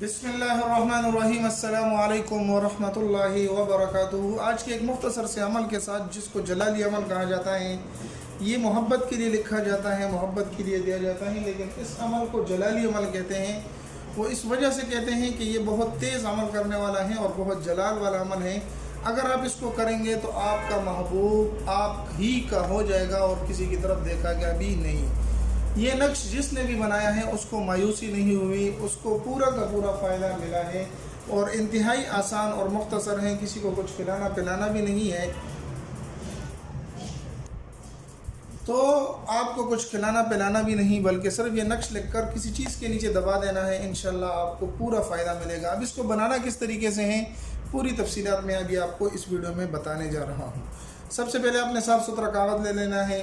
بسم اللہ الرحمن الرحیم السلام علیکم ورحمۃ اللہ وبرکاتہ۔ آج کے ایک مختصر سے عمل کے ساتھ، جس کو جلالی عمل کہا جاتا ہے، یہ محبت کے لیے لکھا جاتا ہے، محبت کے لیے دیا جاتا ہے، لیکن اس عمل کو جلالی عمل کہتے ہیں۔ وہ اس وجہ سے کہتے ہیں کہ یہ بہت تیز عمل کرنے والا ہے اور بہت جلال والا عمل ہے۔ اگر آپ اس کو کریں گے تو آپ کا محبوب آپ ہی کا ہو جائے گا اور کسی کی طرف دیکھا گیا بھی نہیں۔ یہ نقش جس نے بھی بنایا ہے اس کو مایوسی نہیں ہوئی، اس کو پورا کا پورا فائدہ ملا ہے، اور انتہائی آسان اور مختصر ہے۔ کسی کو کچھ کھلانا پلانا بھی نہیں ہے، تو آپ کو کچھ کھلانا پلانا بھی نہیں، بلکہ صرف یہ نقش لکھ کر کسی چیز کے نیچے دبا دینا ہے۔ انشاءاللہ آپ کو پورا فائدہ ملے گا۔ اب اس کو بنانا کس طریقے سے ہے، پوری تفصیلات میں ابھی آپ کو اس ویڈیو میں بتانے جا رہا ہوں۔ سب سے پہلے آپ نے صاف ستھرا کاغذ لے لینا ہے،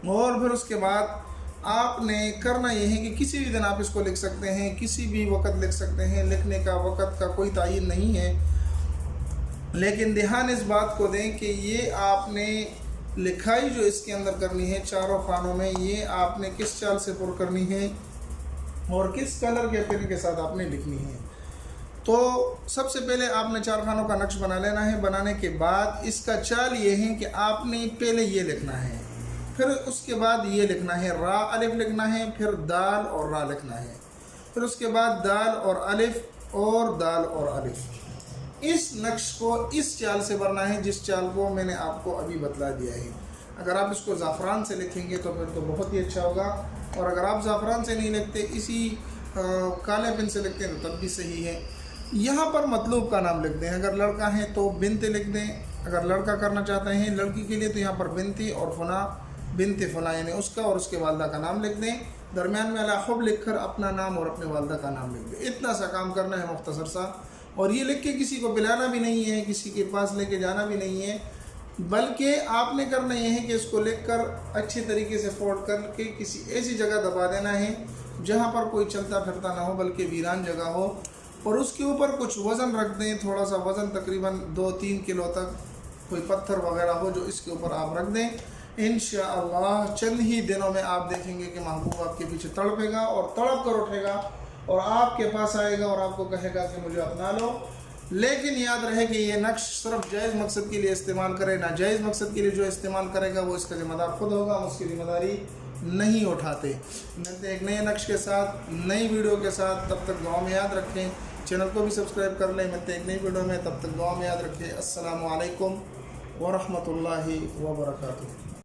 اور پھر اس کے بعد آپ نے کرنا یہ ہے کہ کسی بھی دن آپ اس کو لکھ سکتے ہیں، کسی بھی وقت لکھ سکتے ہیں۔ لکھنے کا وقت کا کوئی تعین نہیں ہے، لیکن دھیان اس بات کو دیں کہ یہ آپ نے لکھائی جو اس کے اندر کرنی ہے چاروں خانوں میں، یہ آپ نے کس چال سے پر کرنی ہے اور کس کلر کے پن کے ساتھ آپ نے لکھنی ہے۔ تو سب سے پہلے آپ نے چار خانوں کا نقش بنا لینا ہے۔ بنانے کے بعد اس کا چال یہ ہے کہ آپ نے پہلے یہ لکھنا ہے، پھر اس کے بعد یہ لکھنا ہے، را الف لکھنا ہے، پھر دال اور را لکھنا ہے، پھر اس کے بعد دال اور الف اور دال اور الف۔ اس نقش کو اس چال سے بننا ہے جس چال کو میں نے آپ کو ابھی بتلا دیا ہے۔ اگر آپ اس کو زعفران سے لکھیں گے تو پھر تو بہت ہی اچھا ہوگا، اور اگر آپ زعفران سے نہیں لکھتے، اسی کالے پن سے لکھتے ہیں تو تب بھی صحیح ہے۔ یہاں پر مطلوب کا نام لکھ دیں۔ اگر لڑکا ہے تو بنت لکھ دیں، اگر لڑکا کرنا چاہتے ہیں لڑکی کے لیے تو یہاں پر بنتی اور فنا بنت فلاں، یعنی اس کا اور اس کے والدہ کا نام لکھ دیں۔ درمیان میں الحب لکھ کر اپنا نام اور اپنے والدہ کا نام لکھ دیں۔ اتنا سا کام کرنا ہے مختصر سا، اور یہ لکھ کے کسی کو پلانا بھی نہیں ہے، کسی کے پاس لے کے جانا بھی نہیں ہے، بلکہ آپ نے کرنا یہ ہے کہ اس کو لکھ کر اچھے طریقے سے فولڈ کر کے کسی ایسی جگہ دبا دینا ہے جہاں پر کوئی چلتا پھرتا نہ ہو، بلکہ ویران جگہ ہو، اور اس کے اوپر کچھ وزن رکھ دیں، تھوڑا سا وزن، تقریباً 2-3 کلو تک کوئی پتھر وغیرہ ہو جو اس کے اوپر آپ رکھ دیں۔ انشاءاللہ چند ہی دنوں میں آپ دیکھیں گے کہ محبوب آپ کے پیچھے تڑپے گا اور تڑپ کر اٹھے گا اور آپ کے پاس آئے گا اور آپ کو کہے گا کہ مجھے اپنا لو۔ لیکن یاد رہے کہ یہ نقش صرف جائز مقصد کے لیے استعمال کرے، ناجائز مقصد کے لیے جو استعمال کرے گا وہ اس کا ذمہ دار خود ہوگا، ہم اس کی ذمہ داری نہیں اٹھاتے۔ ملتے ہیں ایک نئے نقش کے ساتھ، نئی ویڈیو کے ساتھ، تب تک دعا میں یاد رکھیں، چینل کو بھی سبسکرائب کر لیں۔ ملتے ہیں ایک نئی ویڈیو میں، تب تک دعا میں یاد رکھیں۔ السلام علیکم ورحمۃ اللہ وبرکاتہ۔